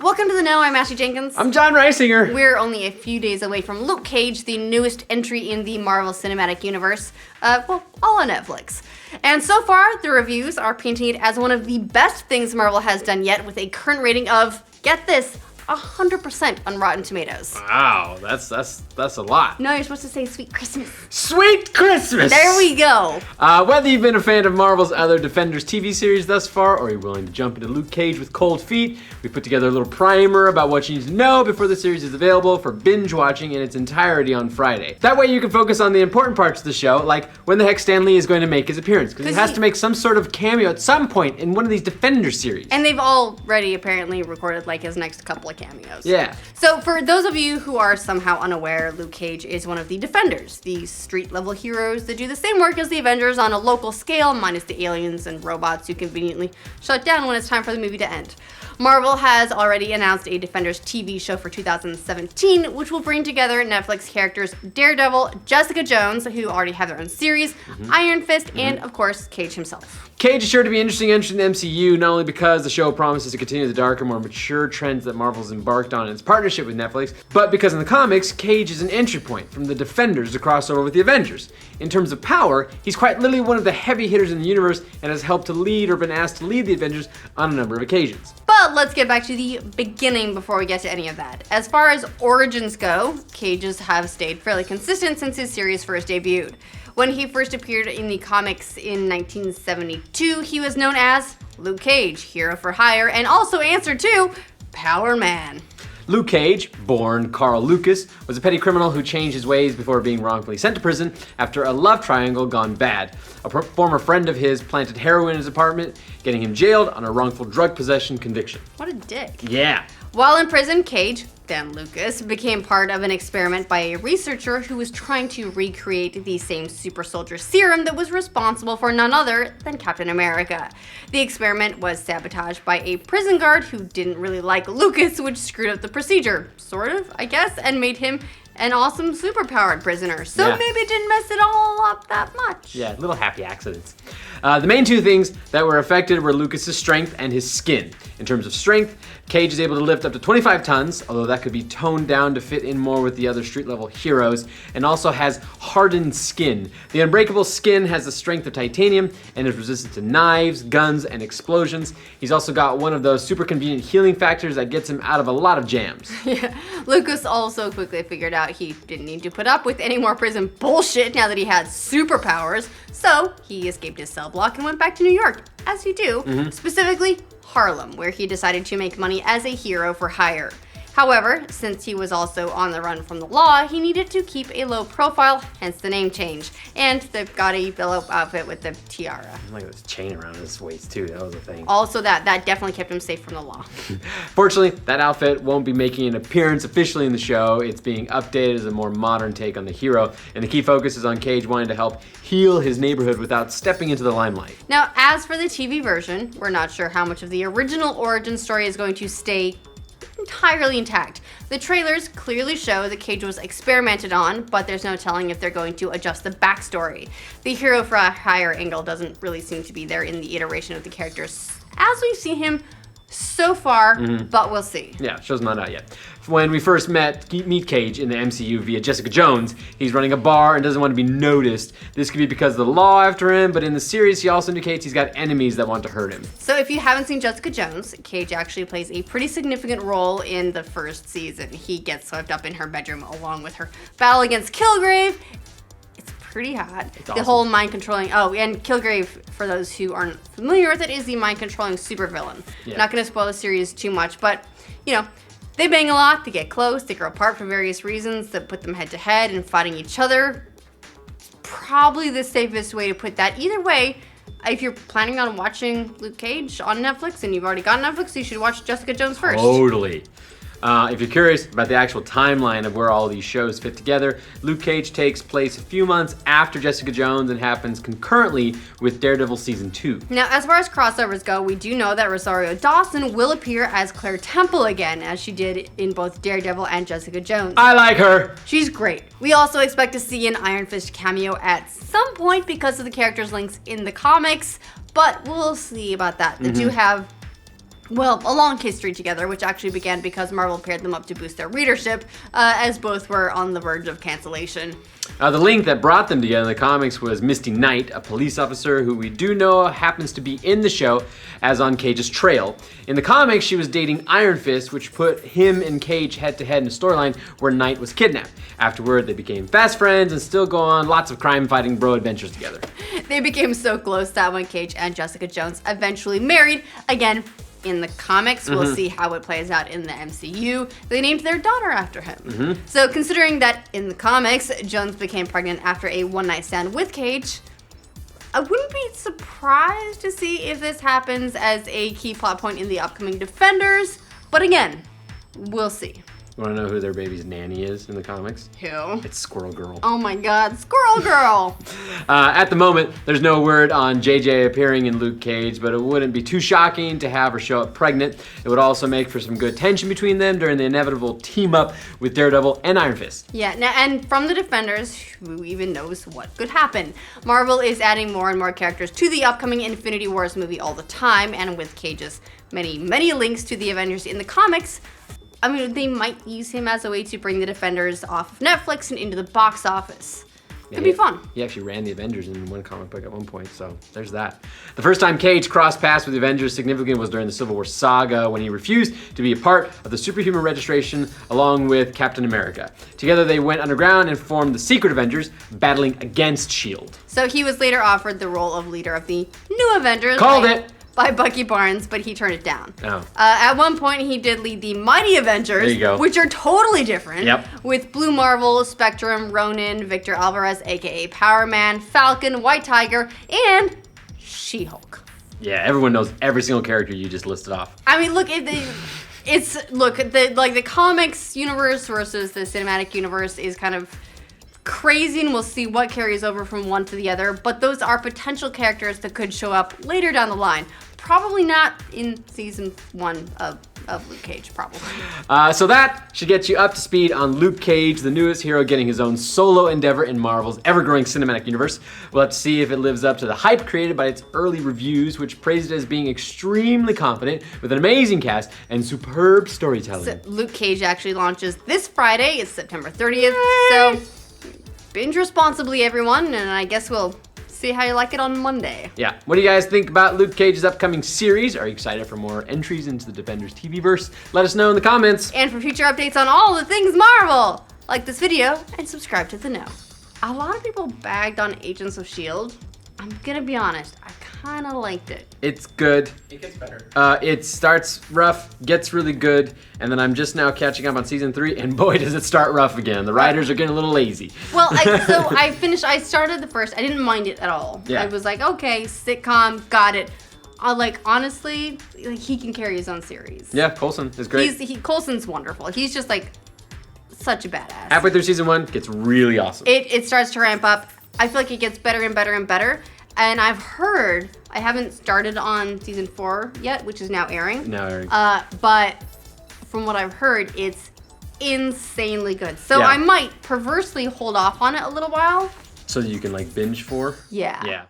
Welcome to the Know. I'm Ashley Jenkins. I'm John Reisinger. We're only a few days away from Luke Cage, the newest entry in the Marvel Cinematic Universe. All on Netflix. And so far, the reviews are painting it as one of the best things Marvel has done yet, with a current rating of, get this, 100% on Rotten Tomatoes. Wow, that's a lot. No, you're supposed to say Sweet Christmas. Sweet Christmas! There we go. Whether you've been a fan of Marvel's other Defenders TV series thus far, or you're willing to jump into Luke Cage with cold feet, we put together a little primer about what you need to know before the series is available for binge watching in its entirety on Friday. That way you can focus on the important parts of the show, like when the heck Stan Lee is going to make his appearance, because he has to make some sort of cameo at some point in one of these Defenders series. And they've already apparently recorded like his next couple of cameos. Yeah. So for those of you who are somehow unaware, Luke Cage is one of the Defenders, the street-level heroes that do the same work as the Avengers on a local scale, minus the aliens and robots who conveniently shut down when it's time for the movie to end. Marvel has already announced a Defenders TV show for 2017, which will bring together Netflix characters Daredevil, Jessica Jones, who already have their own series, Iron Fist, and of course, Cage himself. Cage is sure to be an interesting entry in the MCU, not only because the show promises to continue the darker, more mature trends that Marvel's embarked on in its partnership with Netflix, but because in the comics, Cage is an entry point from the Defenders to cross over with the Avengers. In terms of power, he's quite literally one of the heavy hitters in the universe and has helped to lead or been asked to lead the Avengers on a number of occasions. But let's get back to the beginning before we get to any of that. As far as origins go, Cages have stayed fairly consistent since his series first debuted. When he first appeared in the comics in 1972, he was known as Luke Cage, hero for hire, and also answered to Power Man. Luke Cage, born Carl Lucas, was a petty criminal who changed his ways before being wrongfully sent to prison after a love triangle gone bad. A former friend of his planted heroin in his apartment, getting him jailed on a wrongful drug possession conviction. What a dick. Yeah. While in prison, Cage, then Lucas, became part of an experiment by a researcher who was trying to recreate the same super soldier serum that was responsible for none other than Captain America. The experiment was sabotaged by a prison guard who didn't really like Lucas, which screwed up the procedure, sort of, I guess, and made him an awesome superpowered prisoner. So maybe it didn't mess it all up that much. Yeah, little happy accidents. The main two things that were affected were Lucas's strength and his skin. In terms of strength, Cage is able to lift up to 25 tons, although that could be toned down to fit in more with the other street-level heroes, and also has hardened skin. The unbreakable skin has the strength of titanium and is resistant to knives, guns, and explosions. He's also got one of those super convenient healing factors that gets him out of a lot of jams. Yeah, Lucas also quickly figured out he didn't need to put up with any more prison bullshit now that he had superpowers, so he escaped his cell block and went back to New York, as you do, specifically Harlem, where he decided to make money as a hero for hire. However, since he was also on the run from the law, he needed to keep a low profile, hence the name change, and the gaudy billow outfit with the tiara. Like this chain around his waist too, that was a thing. Also that definitely kept him safe from the law. Fortunately, that outfit won't be making an appearance officially in the show. It's being updated as a more modern take on the hero, and the key focus is on Cage wanting to help heal his neighborhood without stepping into the limelight. Now, as for the TV version, we're not sure how much of the original origin story is going to stay entirely intact. The trailers clearly show that Cage was experimented on, but there's no telling if they're going to adjust the backstory. The hero for a hire angle doesn't really seem to be there in the iteration of the characters as we've seen him so far, but we'll see. Yeah, show's not out yet. When we first meet Cage in the MCU via Jessica Jones, he's running a bar and doesn't want to be noticed. This could be because of the law after him, but in the series he also indicates he's got enemies that want to hurt him. So if you haven't seen Jessica Jones, Cage actually plays a pretty significant role in the first season. He gets swept up in her bedroom along with her battle against Kilgrave. It's pretty hot. It's the awesome. whole mind controlling. Oh, and Kilgrave, for those who aren't familiar with it, is the mind controlling supervillain. Yeah. Not going to spoil the series too much, but you know, they bang a lot, they get close, they grow apart for various reasons that put them head to head and fighting each other. Probably the safest way to put that. Either way, if you're planning on watching Luke Cage on Netflix and you've already got Netflix, you should watch Jessica Jones first. Totally. If you're curious about the actual timeline of where all these shows fit together, Luke Cage takes place a few months after Jessica Jones and happens concurrently with Daredevil Season 2. Now, as far as crossovers go, we do know that Rosario Dawson will appear as Claire Temple again, as she did in both Daredevil and Jessica Jones. I like her! She's great. We also expect to see an Iron Fist cameo at some point because of the character's links in the comics, but we'll see about that. They do have well, a long history together, which actually began because Marvel paired them up to boost their readership, as both were on the verge of cancellation. The link that brought them together in the comics was Misty Knight, a police officer who we do know happens to be in the show as on Cage's trail. In the comics, she was dating Iron Fist, which put him and Cage head-to-head in a storyline where Knight was kidnapped. Afterward, they became fast friends and still go on lots of crime-fighting bro adventures together. They became so close that when Cage and Jessica Jones eventually married, again, in the comics, we'll see how it plays out in the MCU. They named their daughter after him. So considering that in the comics, Jones became pregnant after a one-night stand with Cage, I wouldn't be surprised to see if this happens as a key plot point in the upcoming Defenders. But again, we'll see. You want to know who their baby's nanny is in the comics? Who? It's Squirrel Girl. Oh my god, Squirrel Girl! At the moment, there's no word on JJ appearing in Luke Cage, but it wouldn't be too shocking to have her show up pregnant. It would also make for some good tension between them during the inevitable team-up with Daredevil and Iron Fist. Yeah, now, and from the Defenders, who even knows what could happen? Marvel is adding more and more characters to the upcoming Infinity Wars movie all the time, and with Cage's many, many links to the Avengers in the comics, I mean, they might use him as a way to bring the Defenders off of Netflix and into the box office. Could be fun. He actually ran the Avengers in one comic book at one point, so there's that. The first time Cage crossed paths with the Avengers significantly was during the Civil War saga when he refused to be a part of the superhuman registration along with Captain America. Together they went underground and formed the Secret Avengers, battling against S.H.I.E.L.D. So he was later offered the role of leader of the new Avengers. Called it! By Bucky Barnes, but he turned it down. Oh. At one point, he did lead the Mighty Avengers, There you go. which are totally different. Yep. With Blue Marvel, Spectrum, Ronin, Victor Alvarez, aka Power Man, Falcon, White Tiger, and She-Hulk. Yeah, everyone knows every single character you just listed off. I mean, look, the comics universe versus the cinematic universe is kind of crazy, and we'll see what carries over from one to the other, but those are potential characters that could show up later down the line. Probably not in season 1 of Luke Cage, probably. So that should get you up to speed on Luke Cage, the newest hero getting his own solo endeavor in Marvel's ever-growing cinematic universe. We'll have to see if it lives up to the hype created by its early reviews, which praised it as being extremely confident, with an amazing cast and superb storytelling. So Luke Cage actually launches this Friday. It's September 30th, so binge responsibly, everyone, and I guess we'll see how you like it on Monday. Yeah. What do you guys think about Luke Cage's upcoming series? Are you excited for more entries into the Defenders TV-verse? Let us know in the comments. And for future updates on all the things Marvel, like this video and subscribe to The Know. A lot of people bagged on Agents of S.H.I.E.L.D. I'm gonna be honest, I kinda liked it. It's good. It gets better. It starts rough, gets really good, and then I'm just now catching up on season 3, and boy, does it start rough again. The writers are getting a little lazy. Well, I started the first, I didn't mind it at all. Yeah. I was like, okay, sitcom, got it. Honestly, he can carry his own series. Yeah, Coulson is great. Coulson's wonderful. He's just such a badass. Halfway through season 1, gets really awesome. It starts to ramp up. I feel like it gets better and better and better. And I've heard, I haven't started on season 4 yet, which is now airing. But from what I've heard, it's insanely good. So Yeah. I might perversely hold off on it a little while. So you can binge for? Yeah. Yeah.